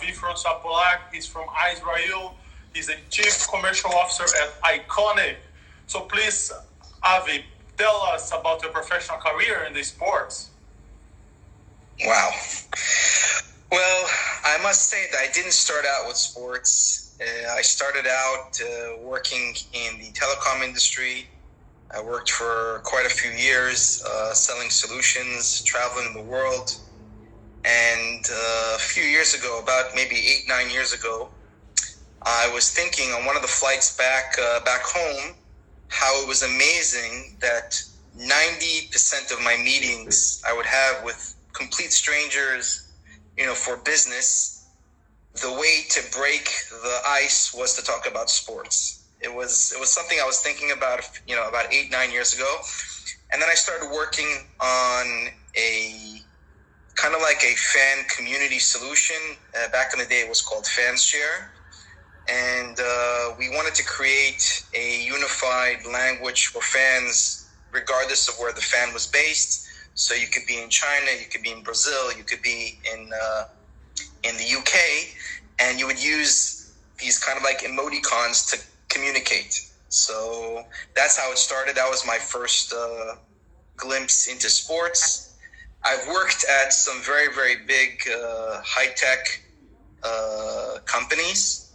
Avi François Polak. He's from Israel. He's the Chief Commercial Officer at Iconic. So please, Avi, tell us about your professional career in the sports. Wow. Well, I must say that I didn't start out with sports. I started out working in the telecom industry. I worked for quite a few years selling solutions, traveling the world. And a few years ago, about maybe 8-9 years ago, I was thinking on one of the flights back home how it was amazing that 90% of my meetings I would have with complete strangers, for business, the way to break the ice was to talk about sports. It was something I was thinking about, about 8-9 years ago. And then I started working on a kind of like a fan community solution. Back in the day, it was called FansShare. And we wanted to create a unified language for fans, regardless of where the fan was based. So you could be in China, you could be in Brazil, you could be in the UK, and you would use these kind of like emoticons to communicate. So that's how it started. That was my first glimpse into sports. I've worked at some very, very big high-tech companies.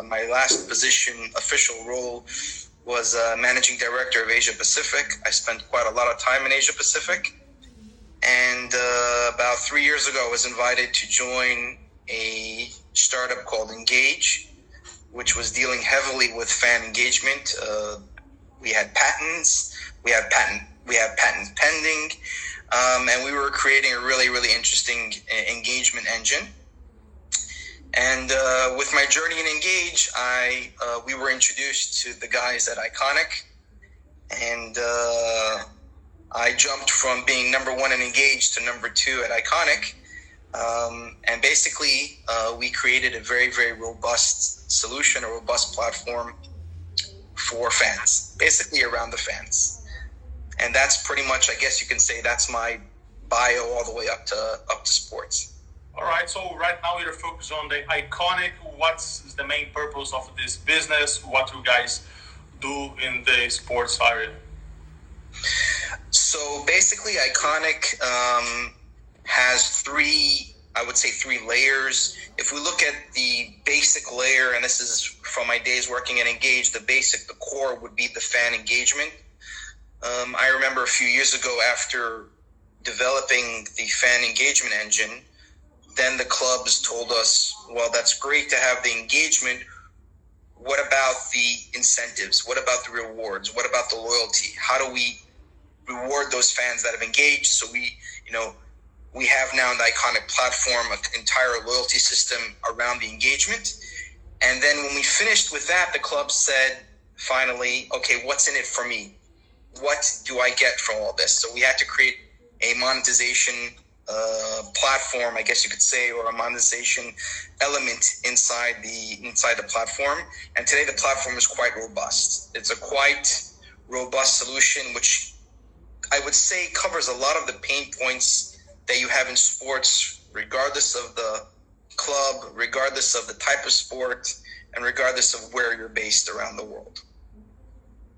My last position, official role, was managing director of Asia Pacific. I spent quite a lot of time in Asia Pacific. And about 3 years ago, I was invited to join a startup called Engage, which was dealing heavily with fan engagement. We had patents, we have patents pending, and we were creating a really, really interesting engagement engine. And with my journey in Engage, we were introduced to the guys at Iconic, and I jumped from being number 1 in Engage to number 2 at Iconic. And basically, we created a very, very robust solution, a robust platform for fans, basically around the fans. And that's pretty much, I guess you can say, that's my bio all the way up to sports. All right, so right now you're focused on the Iconic. What's the main purpose of this business? What you guys do in the sports area? So basically, Iconic has three layers. If we look at the basic layer, and this is from my days working at Engage, the core would be the fan engagement. I remember a few years ago, after developing the fan engagement engine, then the clubs told us, well, that's great to have the engagement. What about the incentives? What about the rewards? What about the loyalty? How do we reward those fans that have engaged? So we have now in the Iconic platform an entire loyalty system around the engagement. And then when we finished with that, the club said, finally, okay, what's in it for me? What do I get from all this? So we had to create a monetization platform, I guess you could say, or a monetization element inside the platform. And today the platform is quite robust. It's a quite robust solution, which I would say covers a lot of the pain points that you have in sports, regardless of the club, regardless of the type of sport, and regardless of where you're based around the world.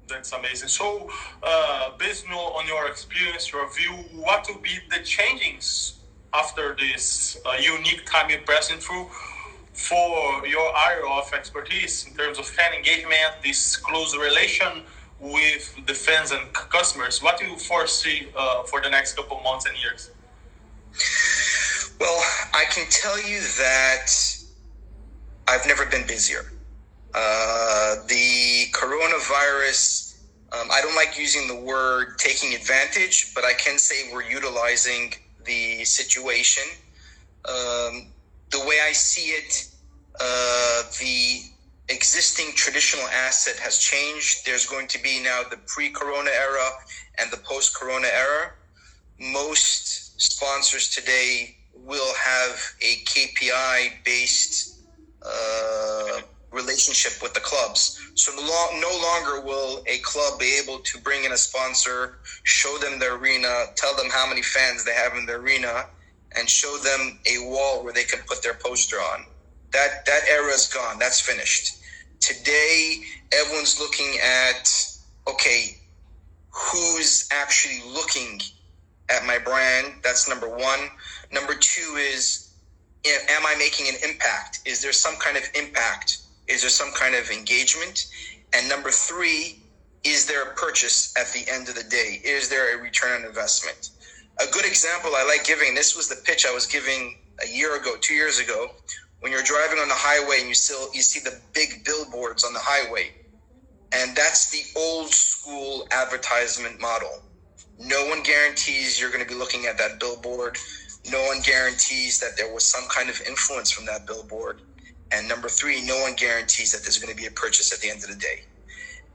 That's amazing. So, based on your experience, your view, what will be the changes after this unique time you're passing through for your area of expertise in terms of fan engagement, this close relation with the fans and customers? What do you foresee for the next couple months and years? Well, I can tell you that I've never been busier. The coronavirus, I don't like using the word taking advantage, but I can say we're utilizing the situation. The way I see it, the existing traditional asset has changed. There's going to be now the pre-corona era and the post-corona era. Most sponsors today will have a KPI-based relationship with the clubs. So no longer will a club be able to bring in a sponsor, show them the arena, tell them how many fans they have in the arena, and show them a wall where they can put their poster on. That era is gone. That's finished. Today, everyone's looking at, okay, who's actually looking at my brand? That's number one. Number two is, am I making an impact? Is there some kind of impact? Is there some kind of engagement? And number three, is there a purchase at the end of the day? Is there a return on investment? A good example I like giving, this was the pitch I was giving a year ago, 2 years ago, when you're driving on the highway and you see the big billboards on the highway. And that's the old school advertisement model. No one guarantees you're going to be looking at that billboard. No one guarantees that there was some kind of influence from that billboard. And number three, no one guarantees that there's going to be a purchase at the end of the day.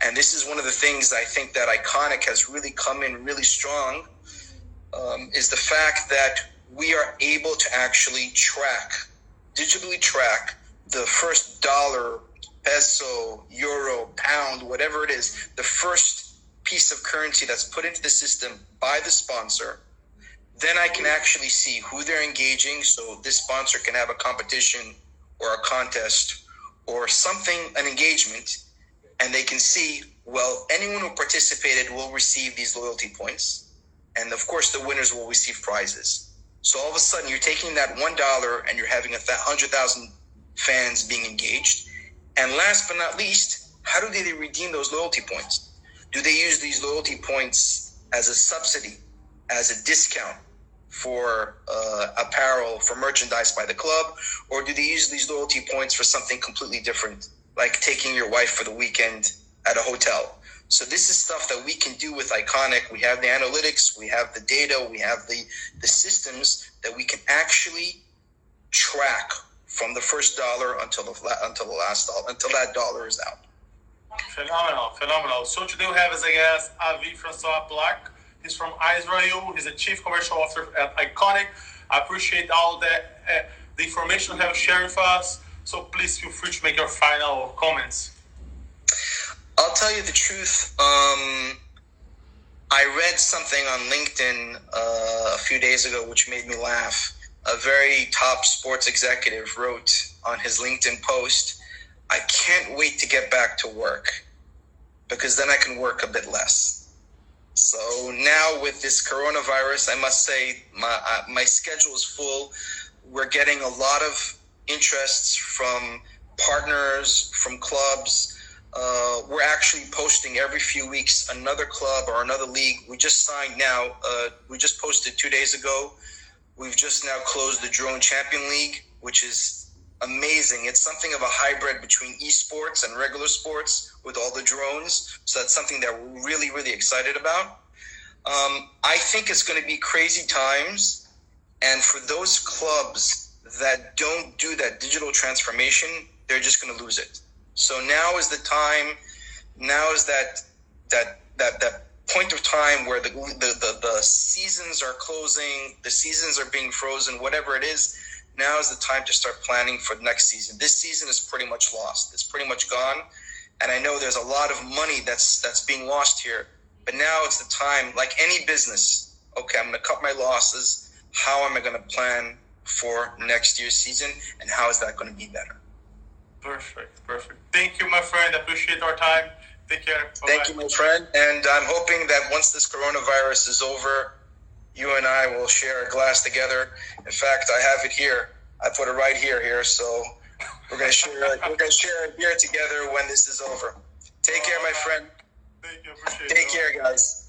And this is one of the things I think that Iconic has really come in really strong, is the fact that we are able to actually digitally track the first dollar, peso, euro, pound, whatever it is, the first piece of currency that's put into the system by the sponsor. Then I can actually see who they're engaging. So this sponsor can have a competition or a contest or something, an engagement, and they can see, well, anyone who participated will receive these loyalty points. And of course, the winners will receive prizes. So all of a sudden, you're taking that $1 and you're having 100,000 fans being engaged. And last but not least, how do they redeem those loyalty points? Do they use these loyalty points as a subsidy, as a discount for apparel, for merchandise by the club? Or do they use these loyalty points for something completely different, like taking your wife for the weekend at a hotel? So this is stuff that we can do with Iconic. We have the analytics, we have the data, we have the systems that we can actually track from the first dollar until the last dollar, until that dollar is out. Phenomenal. So today we have as a guest Avi François Polak. He's from Israel. He's a chief commercial officer at Iconic. I appreciate all the information you have shared with us. So please feel free to make your final comments. I'll tell you the truth. I read something on LinkedIn a few days ago which made me laugh. A very top sports executive wrote on his LinkedIn post, "I can't wait to get back to work because then I can work a bit less." So now with this coronavirus, I must say my schedule is full. We're getting a lot of interests from partners, from clubs. We're actually posting every few weeks another club or another league. We just signed now. We just posted 2 days ago. We've just now closed the Drone Champion League, which is amazing. It's something of a hybrid between esports and regular sports with all the drones. So that's something that we're really, really excited about. I think it's going to be crazy times. And for those clubs that don't do that digital transformation, they're just going to lose it. So now is the time. Now is that point of time where the seasons are closing, the seasons are being frozen, whatever it is. Now is the time to start planning for the next season. This season is pretty much lost. It's pretty much gone. And I know there's a lot of money that's being lost here. But now it's the time, like any business. Okay, I'm going to cut my losses. How am I going to plan for next year's season? And how is that going to be better? Perfect. Thank you, my friend. I appreciate our time. Take care. Bye-bye. Thank you, my friend. And I'm hoping that once this coronavirus is over, you and I will share a glass together. In fact, I have it here. I put it right here. So we're gonna share a beer together when this is over. Take care, my friend. Thank you. Appreciate it. Take care, guys.